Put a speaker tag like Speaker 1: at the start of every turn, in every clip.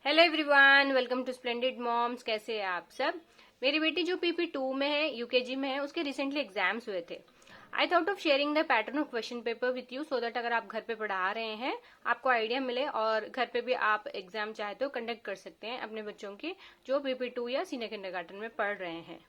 Speaker 1: Hello everyone, welcome to Splendid Moms. कैसे हैं आप सब। मेरी बेटी जो PP2 में है, यूकेजी में है, उसके रिसेंटली एग्जाम्स हुए थे। I thought of sharing the pattern of question paper with you so that अगर आप घर पे पढ़ा रहे हैं आपको आइडिया मिले और घर पे भी आप एग्जाम चाहे तो कंडक्ट कर सकते हैं अपने बच्चों की जो PP2 या सीनियर किंडरगार्टन में पढ़ रहे हैं।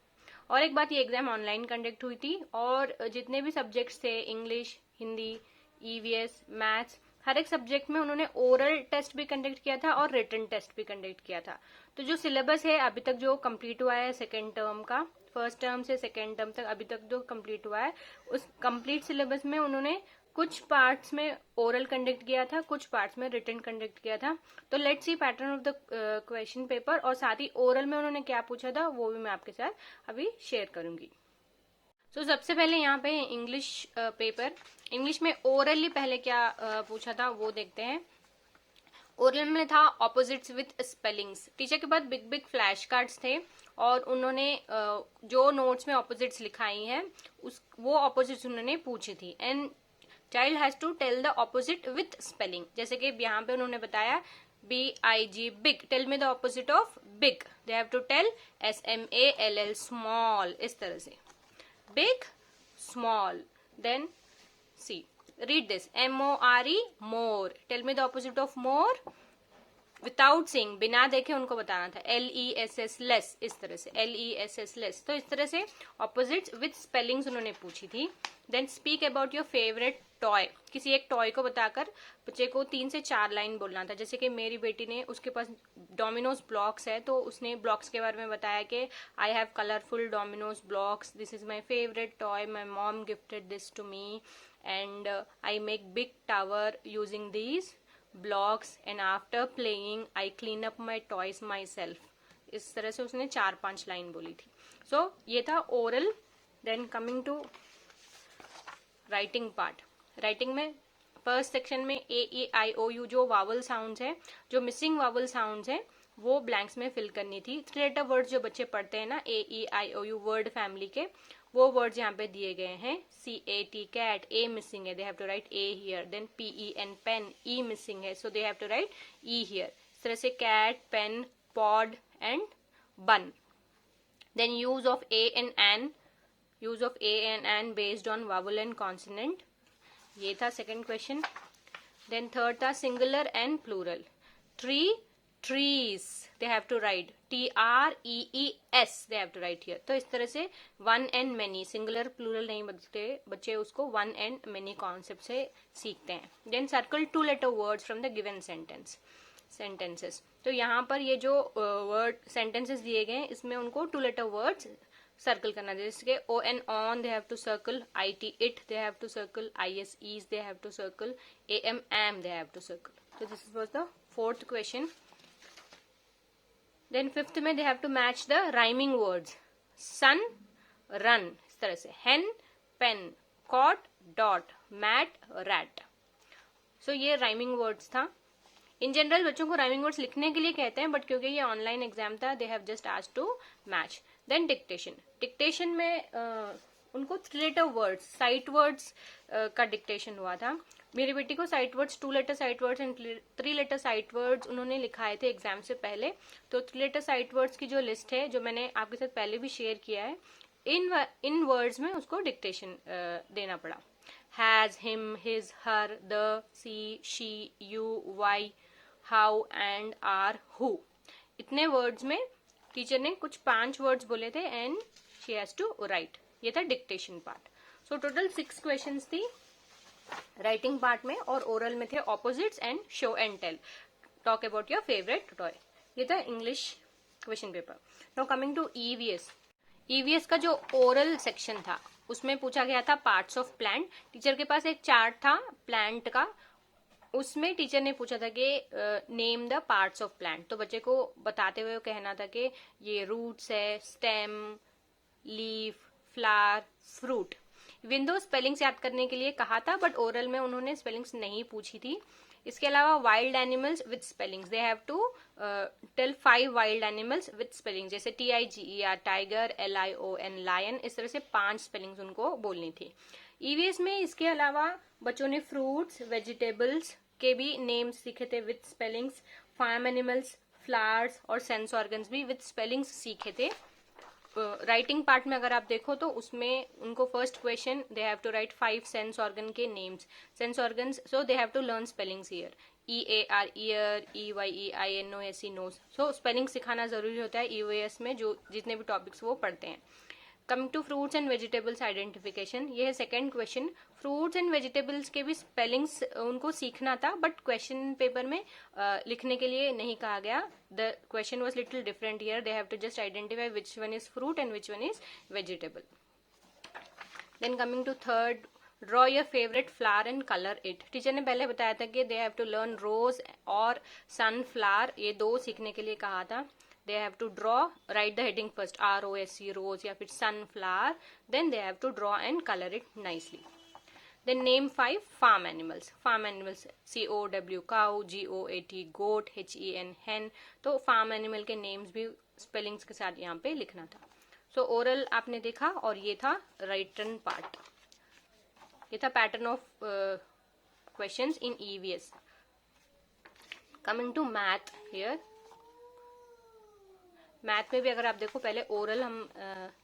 Speaker 1: और एक बात, ये एग्जाम ऑनलाइन कंडक्ट हुई थी और जितने भी सब्जेक्ट्स थे, इंग्लिश, हिंदी, ईवीएस, मैथ्स, हर एक सब्जेक्ट में उन्होंने ओरल टेस्ट भी कंडक्ट किया था और रिटन टेस्ट भी कंडक्ट किया था। तो जो सिलेबस है अभी तक जो कंप्लीट हुआ है सेकेंड टर्म का, फर्स्ट टर्म से सेकेंड टर्म तक अभी तक जो कंप्लीट हुआ है, उस कंप्लीट सिलेबस में उन्होंने कुछ पार्ट्स में ओरल कंडक्ट किया था, कुछ पार्ट्स में रिटन कंडक्ट किया था। तो let's see pattern of the question paper और साथ ही ओरल में उन्होंने क्या पूछा था वो भी मैं आपके साथ अभी शेयर करूंगी। तो सबसे पहले यहाँ पे इंग्लिश पेपर, इंग्लिश में ओरली पहले क्या पूछा था वो देखते हैं। ओरल में था ऑपोजिट्स विथ स्पेलिंग्स। टीचर के पास बिग बिग फ्लैश कार्ड्स थे और उन्होंने जो नोट्स में ऑपोजिट्स लिखाई हैं वो ऑपोजिट्स उन्होंने पूछी थी। And child has to tell the opposite with spelling. जैसे कि यहाँ पे उन्होंने बताया BIG big, tell me the opposite of big, they have to tell SMALL small, इस तरह से big, small. Then see, read this. MORE, more. Tell me the opposite of more. Without saying, बिना देखे उनको बताना था। LESS लेस, इस तरह से LESS लेस। तो इस तरह से ऑपोजिट्स विथ स्पेलिंग्स उन्होंने पूछी थी। Then speak about your favourite toy. किसी एक टॉय को बताकर बच्चे को 3 से 4 लाइन बोलना था। जैसे कि मेरी बेटी ने, उसके पास डोमिनोज ब्लॉक्स है तो उसने ब्लॉक्स के बारे में बताया कि I have colourful dominoes blocks, this is my favourite toy, my mom gifted this to me and I make big tower using these blocks and after playing I clean up my toys myself। इस तरह से उसने 4-5 line बोली थी। So ये था oral. Then coming to writing part. Writing में first section में AEIOU जो वावल साउंड्स है, जो मिसिंग वावल साउंड्स है वो ब्लैंक्स में फिल करनी थी। 3 लेटर वर्ड्स जो बच्चे पढ़ते हैं ना AEIOU वर्ड फैमिली के, वो वर्ड्स यहाँ पे दिए गए हैं। CAT कैट, A मिसिंग है, they have to write A here. Then PEN pen, E missing है, so they have to write E here. इस तरह से cat, pen, pod and bun. Then use of A and an, use of A and an based on vowel and consonant. ये था second question. Then third था singular and plural. Tree, trees, they have to write TREES, they have to write here। तो इस तरह से one and many, singular plural नहीं बदलते बच्चे, उसको one and many कॉन्सेप्ट से सीखते हैं। Then circle 2 letter words from the given sentences। तो यहाँ पर ये जो वर्ड सेंटेंसेस दिए गए हैं इसमें उनको 2 letter words सर्कल करना है। जैसे O and on they have to circle, IT it they have to circle, IS is they have to circle, AM am they have to circle। तो this was the fourth question। Then fifth में they have to match the rhyming words. Sun, run, इस तरह से। Hen, pen, cot, dot, mat, rat. So ये rhyming words था। In general बच्चों को rhyming words लिखने के लिए कहते हैं, बट क्योंकि ये ऑनलाइन एग्जाम था they have just asked to match. Then dictation. Dictation में उनको 3 लेटर वर्ड्स, साइट वर्ड्स का डिक्टेशन हुआ था। मेरी बेटी को sight words, 2 letter sight words and 3 letter sight words उन्होंने लिखाए थे एग्जाम से पहले। तो 3 लेटर साइट वर्ड्स की जो लिस्ट है, जो मैंने आपके साथ पहले भी शेयर किया है, इन वर्ड्स में उसको डिक्टेशन देना पड़ा। Has, him, his, her, the, see, she, you, why, how and are, who. इतने वर्ड्स में टीचर ने कुछ 5 वर्ड्स बोले थे and she has to write. ये था dictation part. So total 6 questions थी राइटिंग पार्ट में, और ओरल में थे opposites and show and tell, talk about your favourite toy. ये था English question paper. Now coming to EVS। EVS का जो ओरल सेक्शन था उसमें पूछा गया था पार्ट्स ऑफ प्लांट। टीचर के पास एक चार्ट था प्लांट का, उसमें टीचर ने पूछा था कि name the parts of plant. तो बच्चे को बताते हुए कहना था कि ये रूट्स है, stem, leaf, flower, fruit. Window spellings याद करने के लिए कहा था, बट ओरल में उन्होंने स्पेलिंग्स नहीं पूछी थी। इसके अलावा wild animals with spellings, they have to tell 5 wild animals with spelling. जैसे TIGER टाइगर, LION लायन, इस तरह से 5 स्पेलिंग्स उनको बोलनी थी। EVS में इसके अलावा बच्चों ने फ्रूट्स, वेजिटेबल्स के भी नेम्स सीखे थे with spellings, farm animals, flowers और सेंस ऑर्गन्स भी विद स्पेलिंग्स सीखे थे। राइटिंग पार्ट में अगर आप देखो तो उसमें उनको first question they have to write 5 sense organ के names, sense organs, so they have to learn spellings here. EAR ear, EYEINOSE nose, so spelling सिखाना जरूरी होता है EOS में जो जितने भी टॉपिक्स वो पढ़ते हैं। Coming to fruits and vegetables identification, ये है second question. Fruits and vegetables के भी स्पेलिंग्स उनको सीखना था बट क्वेश्चन पेपर में लिखने के लिए नहीं कहा गया। The question was little different here, they have to just identify which one is fruit and which one is vegetable. Then coming to third, draw your favourite flower and colour it. Teacher ने पहले बताया था कि they have to learn rose और sunflower, ये दो सीखने के लिए कहा था। They have to draw, write the heading first, ROSE rose या फिर sunflower, then they have to draw and color it nicely. Then name 5 farm animals. Farm animals COW cow, GOAT goat, HEN hen. तो farm animal के names भी spellings के साथ यहाँ पे लिखना था। So oral आपने देखा और ये था written part, ये था pattern of questions in EVS. Coming to math here. Math में भी अगर आप देखो, पहले ओरल हम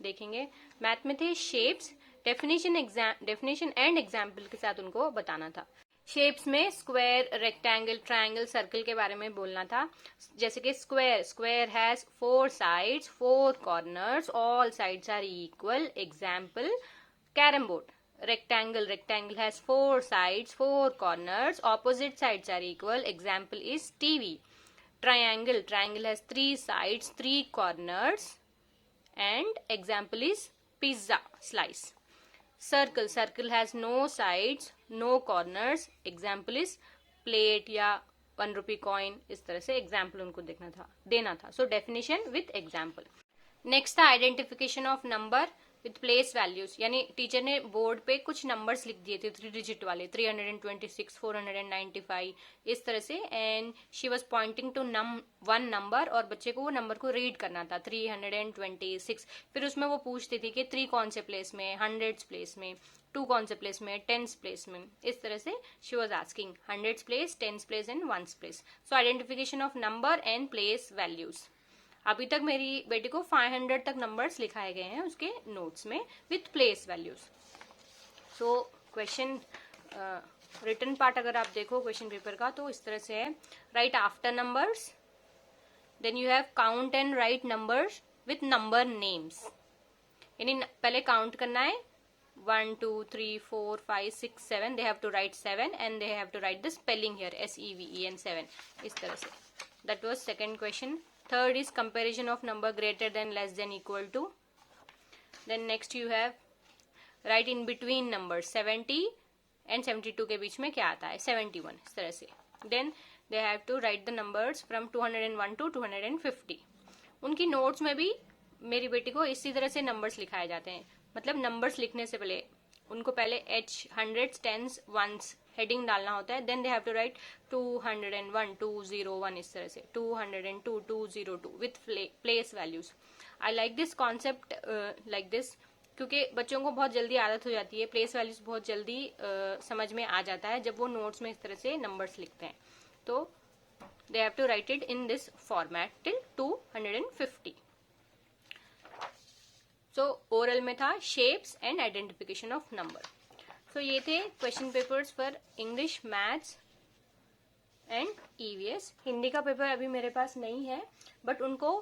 Speaker 1: देखेंगे। मैथ में थे शेप्स, डेफिनेशन एंड एग्जाम्पल के साथ उनको बताना था। शेप्स में स्क्वायर, रेक्टेंगल, ट्रायंगल, सर्कल के बारे में बोलना था। जैसे कि square has 4 sides, 4 corners, all sides are equal, example carrom board. Rectangle has 4 sides, 4 corners, opposite sides are equal, example is TV. Triangle has 3 sides, 3 corners, and example is pizza slice. Circle has no sides, no corners, example is plate या 1 rupee coin। इस तरह से example उनको देना था। So definition with example. Next था identification of number with place values, यानी teacher ने बोर्ड पे कुछ नंबर्स लिख दिए थे 3 डिजिट वाले, 326, 495 इस तरह से, and she was pointing to one number और बच्चे को वो नंबर को रीड करना था 326। फिर उसमें वो पूछती थी कि 3 कौन से प्लेस में, 100 प्लेस में, 2 कौन से प्लेस में, 10 प्लेस में, इस तरह से she was asking 100 place, 10 place and 1 place. So identification of number and place values. अभी तक मेरी बेटी को 500 तक नंबर्स लिखाए गए हैं उसके नोट्स में with place values. So question written part अगर आप देखो क्वेश्चन पेपर का तो इस तरह से है, write after numbers, then you have count and write numbers with number names, यानी पहले काउंट करना है 1 2 3 4 5 6 7, they have to write 7 and they have to write the spelling here SEVEN 7 इस तरह से। That was second question. Third is comparison of number greater than, less than, equal to. Then next you have write in between numbers 70 and 72 के बीच में क्या आता है 71 इस तरह से। Then they have to write the numbers from 201 to 250। उनकी notes में भी मेरी बेटी को इसी तरह से नंबर्स लिखाए जाते हैं, मतलब नंबर्स लिखने से पहले उनको पहले hundreds, tens, ones हेडिंग डालना होता है, then they have to write 201 201 इस तरह से 202 202 with place values. I like this concept like this, क्योंकि बच्चों को बहुत जल्दी आदत हो जाती है, प्लेस वैल्यूज बहुत जल्दी समझ में आ जाता है जब वो नोट्स में इस तरह से नंबर्स लिखते हैं। तो they have to write it in this format till 250। So oral में था shapes and identification of number. So ये थे question papers for English, maths and EVS. Hindi का पेपर अभी मेरे पास नहीं है, बट उनको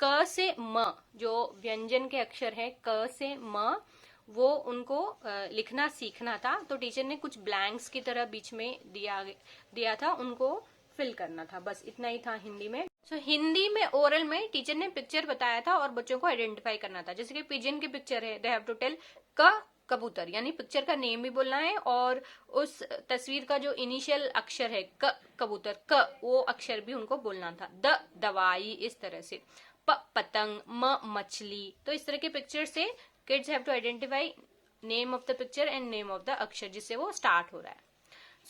Speaker 1: क से म जो व्यंजन के अक्षर हैं क से म वो उनको लिखना सीखना था। तो टीचर ने कुछ ब्लैंक्स की तरह बीच में दिया था, उनको फिल करना था, बस इतना ही था हिंदी में। सो हिंदी में ओरल में टीचर ने पिक्चर बताया था और बच्चों को आइडेंटिफाई करना था। जैसे कि पिजन की पिक्चर है, दे हैव टू टेल क कबूतर, यानी पिक्चर का नेम भी बोलना है और उस तस्वीर का जो इनिशियल अक्षर है क कबूतर क, वो अक्षर भी उनको बोलना था। द दवाई इस तरह से, प पतंग, म मछली। तो इस तरह के पिक्चर से kids have to identify name of the picture and name of the अक्षर जिससे वो स्टार्ट हो रहा है।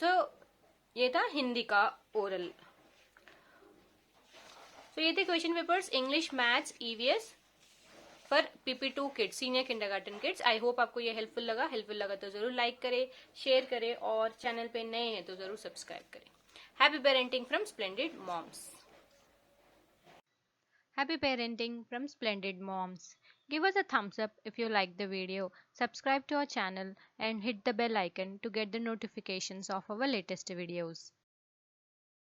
Speaker 1: सो ये था हिंदी का ओरल। तो ये थे question papers English, maths, EVS for PP2 kids, senior kindergarten kids. I hope आपको ये हेल्पफुल लगा तो जरूर लाइक करें, शेयर करें और चैनल पे नए हैं तो जरूर सब्सक्राइब करें। Happy parenting from Splendid Moms. Happy parenting from Splendid Moms. Give us a thumbs up if you like the video, subscribe to our channel and hit the bell icon to get the notifications of our latest videos.